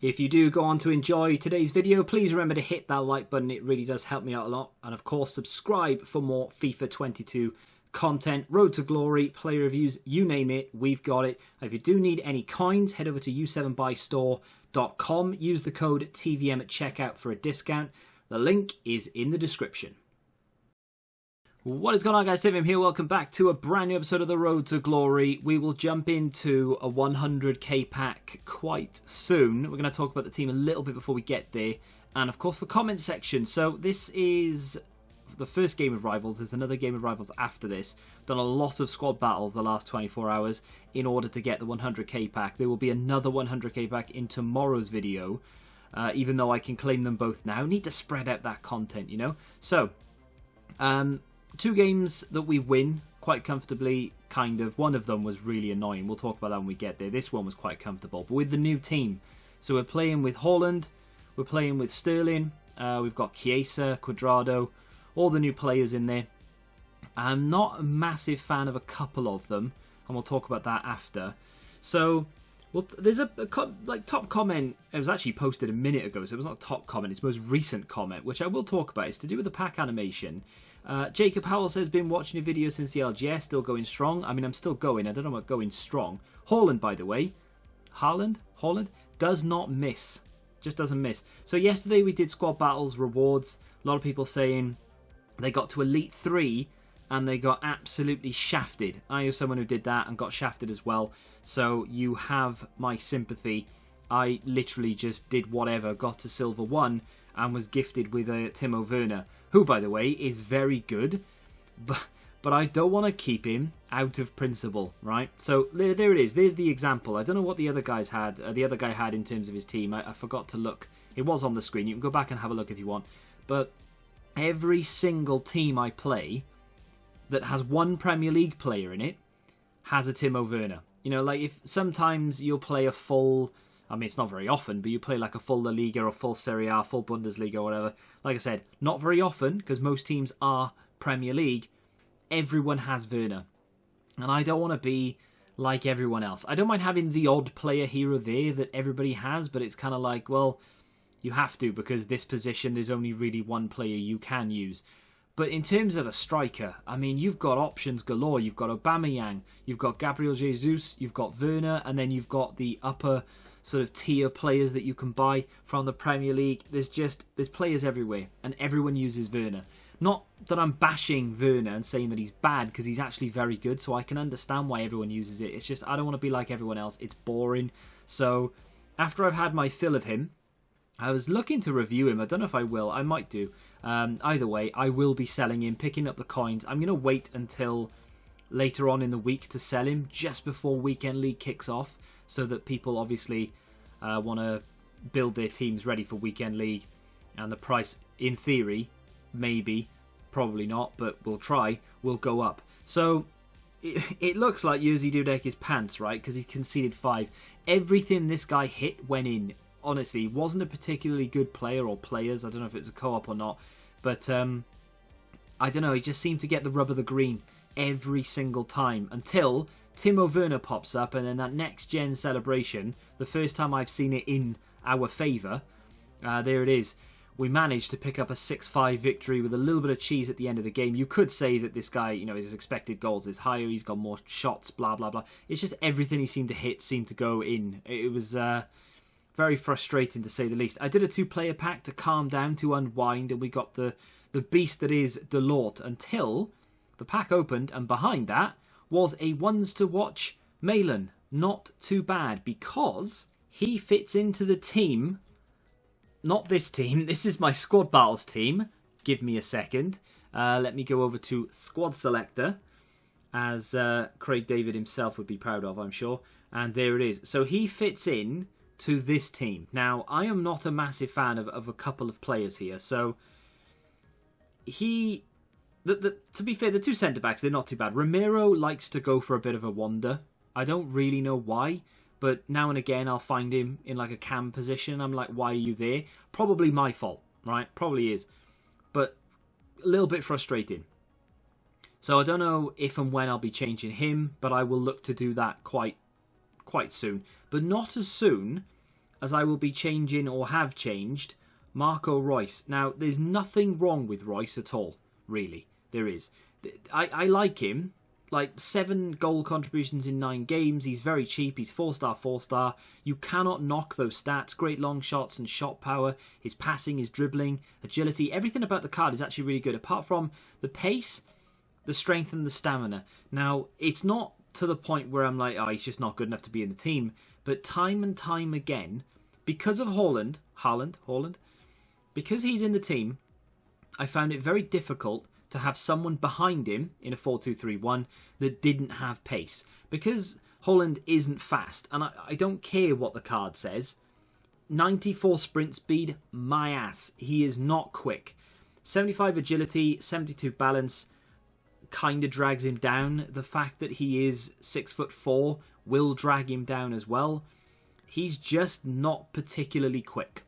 If you do go on to enjoy today's video, please remember to hit that like button. It really does help me out a lot. And of course, subscribe for more FIFA 22 content, Road to Glory, play reviews, you name it, we've got it. If you do need any coins, head over to u7buystore.com. Use the code TVM at checkout for a discount. The link is in the description. What is going on, guys? TVM here. Welcome back to a brand new episode of the Road to Glory. We will jump into a 100k pack quite soon. We're going to talk about the team a little bit before we get there. And of course the comment section. So this is the first game of Rivals. There's another game of Rivals after this. Done a lot of squad battles the last 24 hours in order to get the 100k pack. There will be another 100k pack in tomorrow's video. Even though I can claim them both now. Need to spread out that content, you know. So, two games that we win quite comfortably, kind of. One of them was really annoying. We'll talk about that when we get there. This one was quite comfortable. But with the new team. So we're playing with Haaland. We're playing with Sterling. We've got Chiesa, Cuadrado. All the new players in there. I'm not a massive fan of a couple of them. And we'll talk about that after. So, well, there's a top comment. It was actually posted a minute ago. So it was not a top comment. It's the most recent comment. Which I will talk about. It's to do with the pack animation. Jacob Howell says, been watching your video since the LGS, still going strong. I mean, I'm still going. I don't know about going strong. Haaland, by the way. Haaland does not miss. Just doesn't miss. So yesterday we did squad battles, rewards. A lot of people saying they got to Elite 3 and they got absolutely shafted. I know someone who did that and got shafted as well. So you have my sympathy. I literally just did whatever, got to Silver 1 and was gifted with a Timo Werner, who, by the way, is very good, but I don't want to keep him out of principle, right? So there it is. There's the example. I don't know what the other guys had. The other guy had in terms of his team. I forgot to look. It was on the screen. You can go back and have a look if you want. But every single team I play that has one Premier League player in it has a Timo Werner. You know, like if sometimes you'll play a full. I mean, it's not very often, but you play like a full La Liga or full Serie A, full Bundesliga or whatever. Like I said, not very often, because most teams are Premier League. Everyone has Werner. And I don't want to be like everyone else. I don't mind having the odd player here or there that everybody has, but it's kind of like, well, you have to, because this position, there's only really one player you can use. But in terms of a striker, I mean, you've got options galore. You've got Aubameyang, you've got Gabriel Jesus, you've got Werner, and then you've got the upper sort of tier players that you can buy from the Premier League. There's players everywhere, and everyone uses Werner. Not that I'm bashing Werner and saying that he's bad, because he's actually very good, so I can understand why everyone uses it. It's just I don't want to be like everyone else. It's boring. So after I've had my fill of him, I was looking to review him. I don't know if I will. I might do. Either way, I will be selling him, picking up the coins. I'm going to wait until later on in the week to sell him, just before Weekend League kicks off, so that people obviously want to build their teams ready for Weekend League. And the price, in theory, maybe, probably not, but we'll try, will go up. So it looks like Jerzy Dudek is pants, right? Because he conceded 5. Everything this guy hit went in. Honestly, he wasn't a particularly good player or players. I don't know if it's a co-op or not. But I don't know. He just seemed to get the rub of the green every single time until Timo Werner pops up, and then that next-gen celebration, the first time I've seen it in our favour, there it is. We managed to pick up a 6-5 victory with a little bit of cheese at the end of the game. You could say that this guy, you know, his expected goals is higher, he's got more shots, blah, blah, blah. It's just everything he seemed to hit seemed to go in. It was very frustrating, to say the least. I did a 2-player pack to calm down, to unwind, and we got the beast that is Delort until the pack opened, and behind that was a ones to watch Malin. Not too bad, because he fits into the team. Not this team. This is my squad battles team. Give me a second. Let me go over to squad selector, as Craig David himself would be proud of, I'm sure. And there it is. So he fits in to this team. Now, I am not a massive fan of a couple of players here. So he... to be fair, the two centre-backs, they're not too bad. Romero likes to go for a bit of a wander. I don't really know why, but now and again I'll find him in like a cam position. I'm like, why are you there? Probably my fault, right? Probably is. But a little bit frustrating. So I don't know if and when I'll be changing him, but I will look to do that quite soon. But not as soon as I will be changing, or have changed, Marco Reus. Now, there's nothing wrong with Reus at all, really. There is. I like him. Like, 7 goal contributions in 9 games. He's very cheap. He's 4-star, 4-star. You cannot knock those stats. Great long shots and shot power. His passing, his dribbling, agility. Everything about the card is actually really good, apart from the pace, the strength, and the stamina. Now, it's not to the point where I'm like, oh, he's just not good enough to be in the team. But time and time again, because of Haaland, because he's in the team, I found it very difficult to have someone behind him in a 4-2-3-1 that didn't have pace. Because Haaland isn't fast, and I don't care what the card says. 94 sprint speed, my ass. He is not quick. 75 agility, 72 balance, kind of drags him down. The fact that he is 6'4" will drag him down as well. He's just not particularly quick.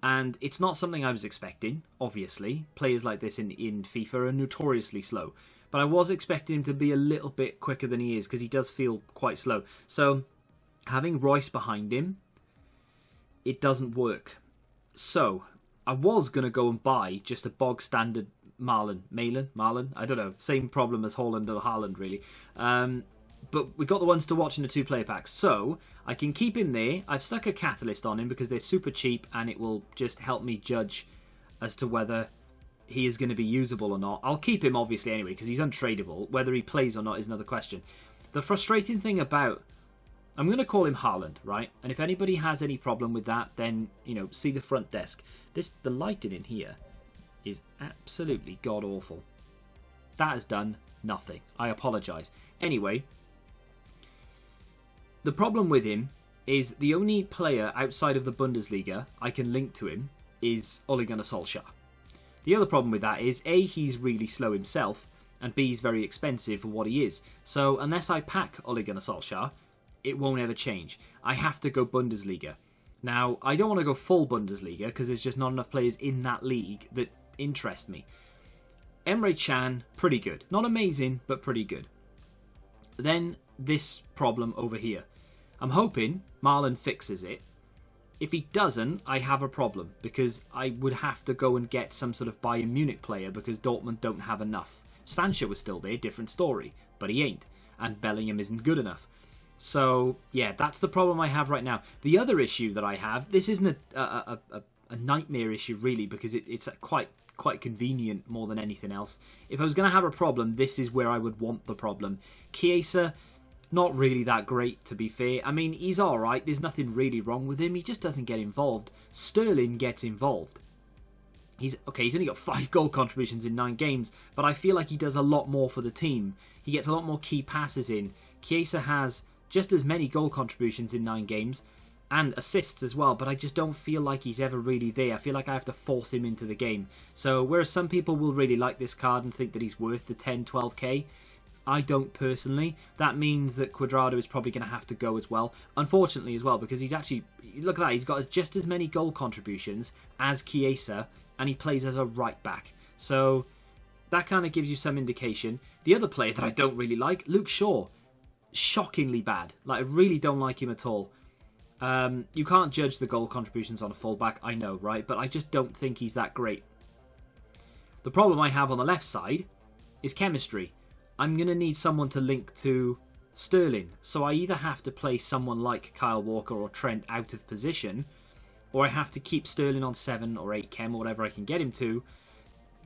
And it's not something I was expecting, obviously. Players like this in FIFA are notoriously slow. But I was expecting him to be a little bit quicker than he is, because he does feel quite slow. So, having Reus behind him, it doesn't work. So, I was going to go and buy just a bog standard Marlon, I don't know. Same problem as Haaland or Haaland, really. But we got the ones to watch in the 2-player packs. So, I can keep him there. I've stuck a catalyst on him because they're super cheap and it will just help me judge as to whether he is going to be usable or not. I'll keep him, obviously, anyway, because he's untradeable. Whether he plays or not is another question. The frustrating thing about... I'm going to call him Haaland, right? And if anybody has any problem with that, then, you know, see the front desk. The lighting in here is absolutely god-awful. That has done nothing. I apologise. Anyway... The problem with him is the only player outside of the Bundesliga I can link to him is Ole Gunnar Solskjaer. The other problem with that is, A, he's really slow himself, and B, he's very expensive for what he is. So unless I pack Ole Gunnar Solskjaer, it won't ever change. I have to go Bundesliga. Now, I don't want to go full Bundesliga because there's just not enough players in that league that interest me. Emre Can, pretty good. Not amazing, but pretty good. Then this problem over here. I'm hoping Marlon fixes it. If he doesn't, I have a problem because I would have to go and get some sort of Bayern Munich player because Dortmund don't have enough. Sancho was still there, different story, but he ain't. And Bellingham isn't good enough. So, yeah, that's the problem I have right now. The other issue that I have, this isn't a nightmare issue really because it's quite convenient more than anything else. If I was going to have a problem, this is where I would want the problem. Chiesa, not really that great, to be fair. I mean, he's alright. There's nothing really wrong with him. He just doesn't get involved. Sterling gets involved. He's only got 5 goal contributions in 9 games, but I feel like he does a lot more for the team. He gets a lot more key passes in. Chiesa has just as many goal contributions in 9 games, and assists as well, but I just don't feel like he's ever really there. I feel like I have to force him into the game. So, whereas some people will really like this card and think that he's worth the 10, 12k, I don't personally. That means that Cuadrado is probably going to have to go as well. Unfortunately as well, because he's actually... Look at that, he's got just as many goal contributions as Chiesa, and he plays as a right back. So, that kind of gives you some indication. The other player that I don't really like, Luke Shaw. Shockingly bad. Like, I really don't like him at all. You can't judge the goal contributions on a fullback, I know, right? But I just don't think he's that great. The problem I have on the left side is chemistry. I'm going to need someone to link to Sterling. So I either have to play someone like Kyle Walker or Trent out of position, or I have to keep Sterling on 7 or 8 chem or whatever I can get him to.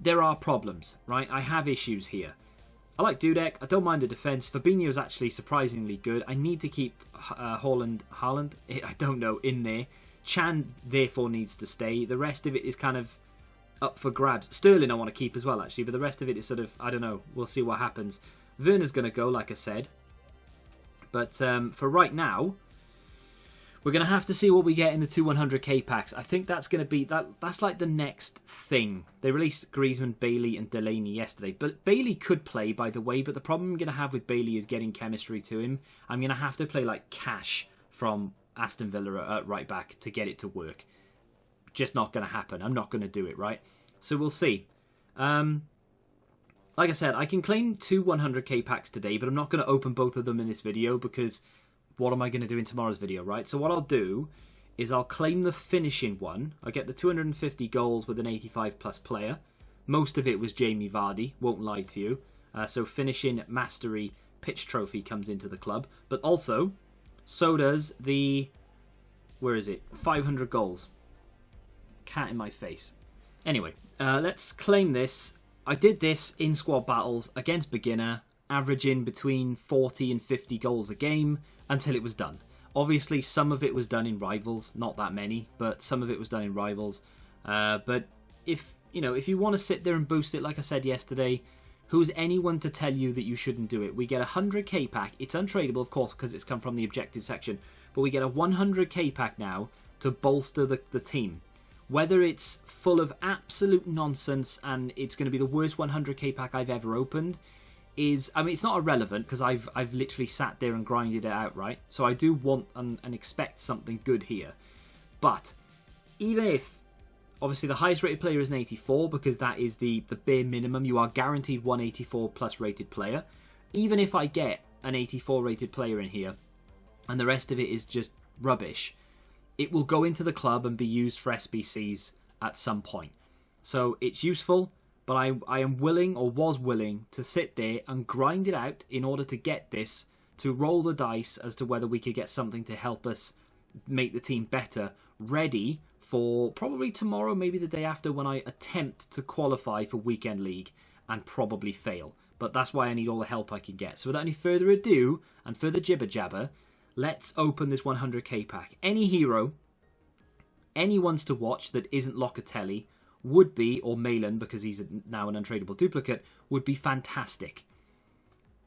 There are problems, right? I have issues here. I like Dudek. I don't mind the defence. Fabinho's actually surprisingly good. I need to keep Haaland, I don't know, in there. Chan, therefore, needs to stay. The rest of it is kind of up for grabs. Sterling I want to keep as well, actually, but the rest of it is sort of, I don't know. We'll see what happens. Werner's going to go, like I said. But for right now, we're going to have to see what we get in the 200k packs. I think that's going to be... That's like the next thing. They released Griezmann, Bailey and Delaney yesterday. But Bailey could play, by the way. But the problem I'm going to have with Bailey is getting chemistry to him. I'm going to have to play like Cash from Aston Villa at right back to get it to work. Just not going to happen. I'm not going to do it, right? So we'll see. Like I said, I can claim 2 100k packs today, but I'm not going to open both of them in this video because... what am I going to do in tomorrow's video, right? So what I'll do is I'll claim the finishing one. I get the 250 goals with an 85 plus player. Most of it was Jamie Vardy, won't lie to you. So finishing mastery pitch trophy comes into the club. But also, so does the, where is it? 500 goals. Cat in my face. Anyway, let's claim this. I did this in squad battles against beginner, averaging between 40 and 50 goals a game until it was done. Obviously, some of it was done in rivals, not that many, but some of it was done in rivals. But if you want to sit there and boost it, like I said yesterday, who's anyone to tell you that you shouldn't do it? We get a 100k pack. It's untradeable, of course, because it's come from the objective section. But we get a 100k pack now to bolster the team. Whether it's full of absolute nonsense and it's going to be the worst 100k pack I've ever opened is, I mean, it's not irrelevant because I've literally sat there and grinded it out, right? So I do want and expect something good here. But even if, obviously the highest rated player is an 84 because that is the bare minimum. You are guaranteed 184 plus rated player. Even if I get an 84 rated player in here and the rest of it is just rubbish, it will go into the club and be used for SBCs at some point. So it's useful, but I am willing, or was willing, to sit there and grind it out in order to get this, to roll the dice as to whether we could get something to help us make the team better, ready for probably tomorrow, maybe the day after, when I attempt to qualify for Weekend League and probably fail. But that's why I need all the help I can get. So without any further ado, and further jibber jabber, let's open this 100k pack. Any hero, anyone's to watch that isn't Locatelli would be, or Malin, because he's now an untradeable duplicate, would be fantastic.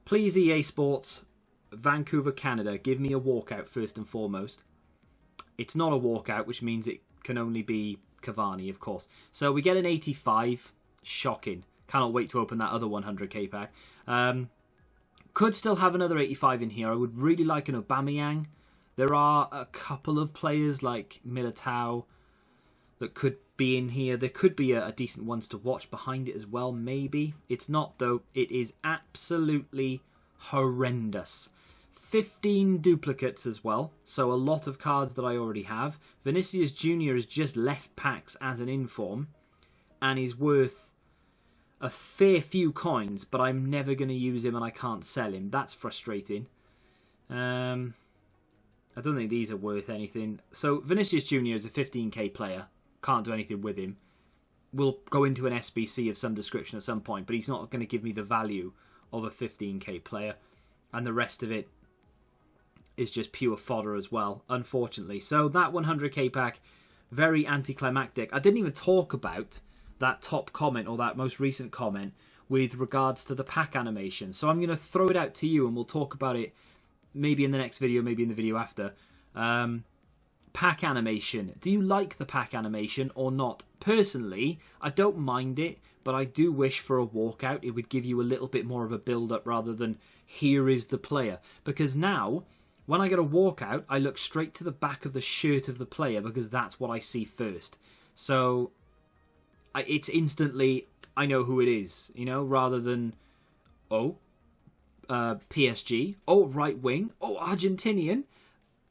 Please, EA Sports, Vancouver, Canada, give me a walkout first and foremost. It's not a walkout, which means it can only be Cavani, of course. So we get an 85. Shocking. Cannot wait to open that other 100k pack. Could still have another 85 in here. I would really like an Aubameyang. There are a couple of players like Militao that could be in here. There could be a decent ones to watch behind it as well, maybe. It's not, though. It is absolutely horrendous. 15 duplicates as well, so a lot of cards that I already have. Vinicius Jr. has just left packs as an inform, and he's worth a fair few coins, but I'm never going to use him and I can't sell him. That's frustrating. I don't think these are worth anything. So Vinicius Jr. is a 15k player. Can't do anything with him. We'll go into an SBC of some description at some point, but he's not going to give me the value of a 15k player. And the rest of it is just pure fodder as well, unfortunately. So that 100k pack, very anticlimactic. I didn't even talk about that top comment, or that most recent comment, with regards to the pack animation. So I'm going to throw it out to you and we'll talk about it maybe in the next video, maybe in the video after. Pack animation. Do you like the pack animation or not? Personally, I don't mind it, but I do wish for a walkout. It would give you a little bit more of a build-up rather than here is the player. Because now, when I get a walkout, I look straight to the back of the shirt of the player because that's what I see first. So it's instantly, I know who it is, you know, rather than, oh, PSG, oh, right wing, oh, Argentinian,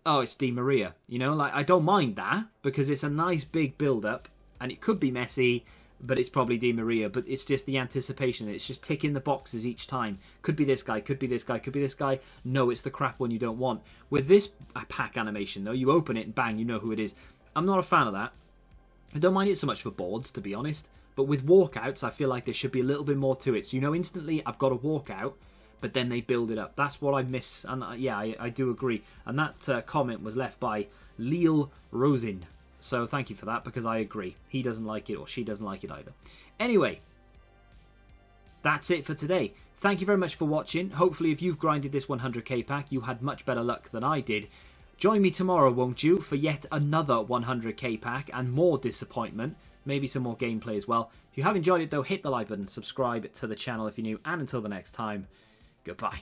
oh, it's Di Maria, you know, like, I don't mind that, because it's a nice big build-up, and it could be Messi, but it's probably Di Maria, but it's just the anticipation, it's just ticking the boxes each time. Could be this guy, could be this guy, could be this guy, no, it's the crap one you don't want. With this pack animation, though, you open it and bang, you know who it is. I'm not a fan of that. I don't mind it so much for boards, to be honest. But with walkouts, I feel like there should be a little bit more to it. So you know instantly I've got a walkout, but then they build it up. That's what I miss. And yeah, I do agree. And that comment was left by Lille Rosin. So thank you for that, because I agree. He doesn't like it, or she doesn't like it either. Anyway, that's it for today. Thank you very much for watching. Hopefully if you've grinded this 100k pack, you had much better luck than I did. Join me tomorrow, won't you, for yet another 100k pack and more disappointment. Maybe some more gameplay as well. If you have enjoyed it, though, hit the like button, subscribe to the channel if you're new, and until the next time, goodbye.